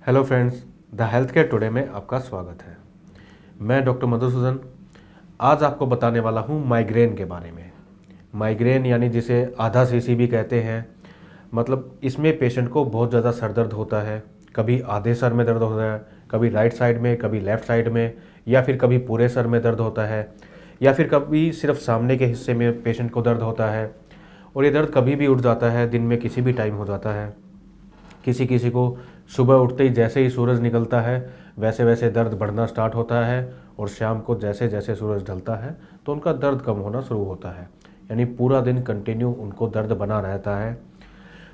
Hello friends, the health care today में आपका स्वागत है। मैं डॉक्टर मधुसूदन आज आपको बताने वाला हूँ माइग्रेन के बारे में। माइग्रेन यानी जिसे आधा सीसी भी कहते हैं। मतलब इसमें पेशेंट को बहुत ज़्यादा सर दर्द होता है। कभी आधे सर में दर्द होता है, कभी राइट साइड में, कभी लेफ़्ट साइड में, या फिर कभी पूरे सर में दर्द होता है, या फिर कभी सिर्फ सामने के हिस्से में पेशेंट को दर्द होता है। और ये दर्द कभी भी उठ जाता है, दिन में किसी भी टाइम हो जाता है। किसी किसी को सुबह उठते ही जैसे ही सूरज निकलता है वैसे वैसे दर्द बढ़ना स्टार्ट होता है, और शाम को जैसे जैसे सूरज ढलता है तो उनका दर्द कम होना शुरू होता है। यानी पूरा दिन कंटिन्यू उनको दर्द बना रहता है।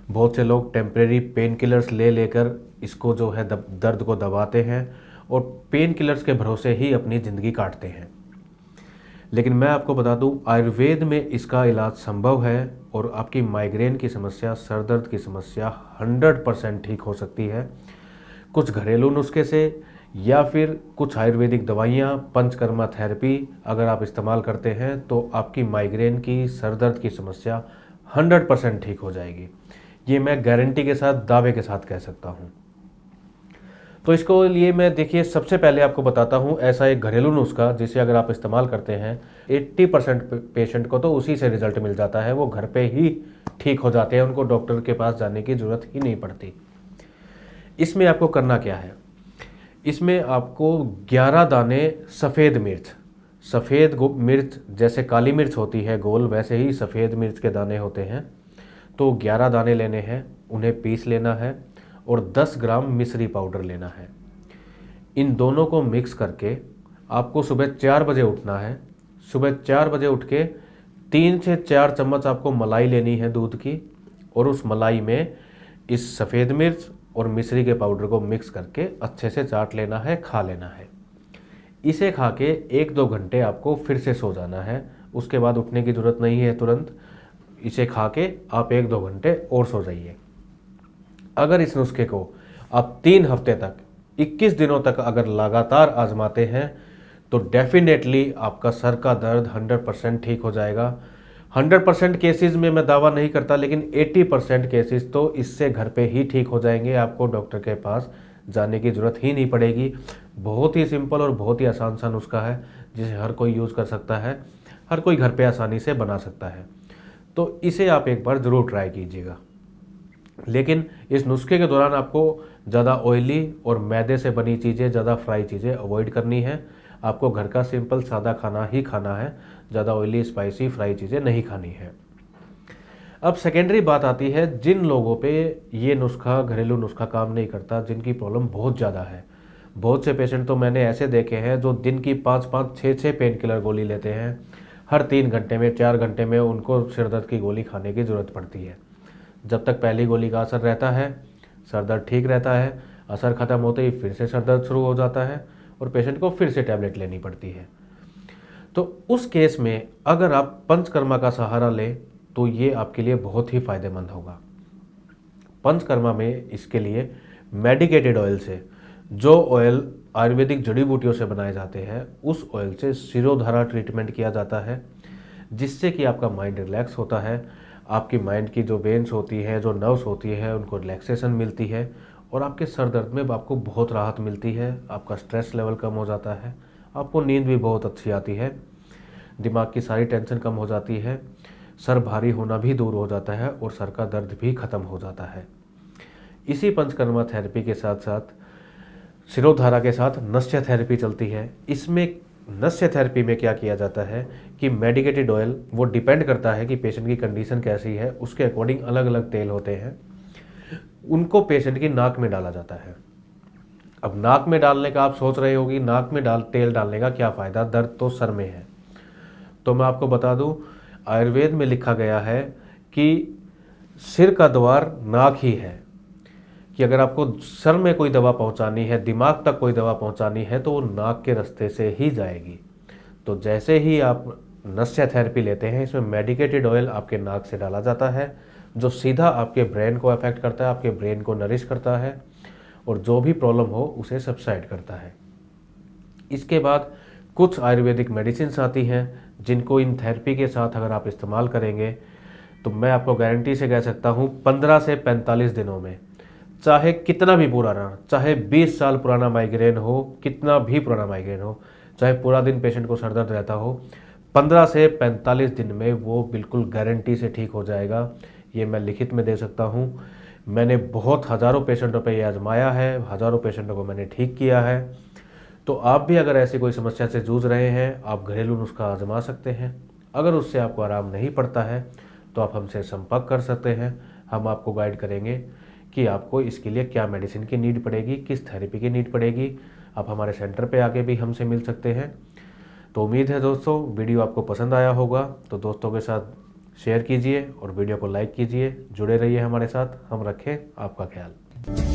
बहुत से लोग टेम्परेरी पेन किलर्स ले लेकर इसको जो है दर्द को दबाते हैं और पेन किलर्स के भरोसे ही अपनी ज़िंदगी काटते हैं। लेकिन मैं आपको बता दूं, आयुर्वेद में इसका इलाज संभव है और आपकी माइग्रेन की समस्या, सर दर्द की समस्या 100% ठीक हो सकती है। कुछ घरेलू नुस्खे से या फिर कुछ आयुर्वेदिक दवाइयाँ, पंचकर्मा थेरेपी अगर आप इस्तेमाल करते हैं तो आपकी माइग्रेन की, सर दर्द की समस्या 100% ठीक हो जाएगी। ये मैं गारंटी के साथ, दावे के साथ कह सकता हूँ। तो इसको लिए मैं, देखिए, सबसे पहले आपको बताता हूँ ऐसा एक घरेलू नुस्खा जिसे अगर आप इस्तेमाल करते हैं 80% पेशेंट को तो उसी से रिजल्ट मिल जाता है। वो घर पे ही ठीक हो जाते हैं, उनको डॉक्टर के पास जाने की ज़रूरत ही नहीं पड़ती। इसमें आपको करना क्या है? इसमें आपको 11 दाने सफ़ेद मिर्च, सफ़ेद मिर्च जैसे काली मिर्च होती है गोल, वैसे ही सफ़ेद मिर्च के दाने होते हैं। तो 11 दाने लेने हैं, उन्हें पीस लेना है और 10 ग्राम मिश्री पाउडर लेना है। इन दोनों को मिक्स करके आपको सुबह 4 बजे उठना है। सुबह 4 बजे उठ के 3 से 4 चम्मच आपको मलाई लेनी है दूध की, और उस मलाई में इस सफ़ेद मिर्च और मिश्री के पाउडर को मिक्स करके अच्छे से चाट लेना है, खा लेना है। इसे खा के 1-2 घंटे आपको फिर से सो जाना है। उसके बाद उठने की ज़रूरत नहीं है तुरंत। इसे खा के आप 1-2 घंटे और सो जाइए। अगर इस नुस्खे को आप 3 हफ्ते तक, 21 दिनों तक अगर लगातार आजमाते हैं तो डेफिनेटली आपका सर का दर्द 100% ठीक हो जाएगा। 100% केसेस में मैं दावा नहीं करता, लेकिन 80% केसेस तो इससे घर पे ही ठीक हो जाएंगे। आपको डॉक्टर के पास जाने की ज़रूरत ही नहीं पड़ेगी। बहुत ही सिंपल और बहुत ही आसान सा नुस्खा है जिसे हर कोई यूज़ कर सकता है, हर कोई घर पे आसानी से बना सकता है। तो इसे आप एक बार ज़रूर ट्राई कीजिएगा। लेकिन इस नुस्खे के दौरान आपको ज़्यादा ऑयली और मैदे से बनी चीज़ें, ज़्यादा फ्राई चीज़ें अवॉइड करनी है। आपको घर का सिंपल सादा खाना ही खाना है, ज़्यादा ऑयली, स्पाइसी, फ्राई चीज़ें नहीं खानी है। अब सेकेंडरी बात आती है जिन लोगों पे ये नुस्खा, घरेलू नुस्खा काम नहीं करता, जिनकी प्रॉब्लम बहुत ज़्यादा है। बहुत से पेशेंट तो मैंने ऐसे देखे हैं जो दिन की 5-5, 6-6 पेन किलर गोली लेते हैं। हर 3 घंटे में, 4 घंटे में उनको सिर दर्द की गोली खाने की ज़रूरत पड़ती है। जब तक पहली गोली का असर रहता है, सर दर्द ठीक रहता है। असर ख़त्म होते ही फिर से सर दर्द शुरू हो जाता है और पेशेंट को फिर से टैबलेट लेनी पड़ती है। तो उस केस में अगर आप पंचकर्मा का सहारा लें तो ये आपके लिए बहुत ही फ़ायदेमंद होगा। पंचकर्मा में इसके लिए मेडिकेटेड ऑयल से, जो ऑयल आयुर्वेदिक जड़ी बूटियों से बनाए जाते हैं, उस ऑयल से शिरोधारा ट्रीटमेंट किया जाता है, जिससे कि आपका माइंड रिलैक्स होता है। आपकी माइंड की जो वेन्स होती है, जो नर्व्स होती है, उनको रिलैक्सेशन मिलती है और आपके सर दर्द में आपको बहुत राहत मिलती है। आपका स्ट्रेस लेवल कम हो जाता है, आपको नींद भी बहुत अच्छी आती है, दिमाग की सारी टेंशन कम हो जाती है, सर भारी होना भी दूर हो जाता है और सर का दर्द भी ख़त्म हो जाता है। इसी पंचकर्मा थेरेपी के साथ साथ शिरोधारा के साथ नस्य थेरेपी चलती है। इसमें नस्य थेरेपी में क्या किया जाता है कि मेडिकेटेड ऑयल, वो डिपेंड करता है कि पेशेंट की कंडीशन कैसी है, उसके अकॉर्डिंग अलग अलग तेल होते हैं, उनको पेशेंट की नाक में डाला जाता है। अब नाक में डालने का आप सोच रहे होगी, नाक में तेल डालने का क्या फ़ायदा, दर्द तो सर में है। तो मैं आपको बता दूं, आयुर्वेद में लिखा गया है कि सिर का द्वार नाक ही है, कि अगर आपको सर में कोई दवा पहुंचानी है, दिमाग तक कोई दवा पहुंचानी है, तो वो नाक के रास्ते से ही जाएगी। तो जैसे ही आप नस्य थेरेपी लेते हैं, इसमें मेडिकेटेड ऑयल आपके नाक से डाला जाता है, जो सीधा आपके ब्रेन को अफेक्ट करता है, आपके ब्रेन को नरिश करता है और जो भी प्रॉब्लम हो उसे सबसाइड करता है। इसके बाद कुछ आयुर्वेदिक मेडिसिन आती हैं जिनको इन थेरेपी के साथ अगर आप इस्तेमाल करेंगे तो मैं आपको गारंटी से कह सकता हूँ 15 से 45 दिनों में चाहे कितना भी पुराना, चाहे 20 साल पुराना माइग्रेन हो, कितना भी पुराना माइग्रेन हो, चाहे पूरा दिन पेशेंट को सर दर्द रहता हो, 15 से 45 दिन में वो बिल्कुल गारंटी से ठीक हो जाएगा। ये मैं लिखित में दे सकता हूँ। मैंने बहुत हज़ारों पेशेंटों पे ये आजमाया है, हज़ारों पेशेंटों को मैंने ठीक किया है। तो आप भी अगर ऐसी कोई समस्या से जूझ रहे हैं, आप घरेलू नुस्खा आजमा सकते हैं। अगर उससे आपको आराम नहीं पड़ता है तो आप हमसे संपर्क कर सकते हैं। हम आपको गाइड करेंगे कि आपको इसके लिए क्या मेडिसिन की नीड पड़ेगी, किस थेरेपी की नीड पड़ेगी। आप हमारे सेंटर पे आके भी हमसे मिल सकते हैं। तो उम्मीद है दोस्तों वीडियो आपको पसंद आया होगा, तो दोस्तों के साथ शेयर कीजिए और वीडियो को लाइक कीजिए। जुड़े रहिए हमारे साथ। हम रखें आपका ख्याल।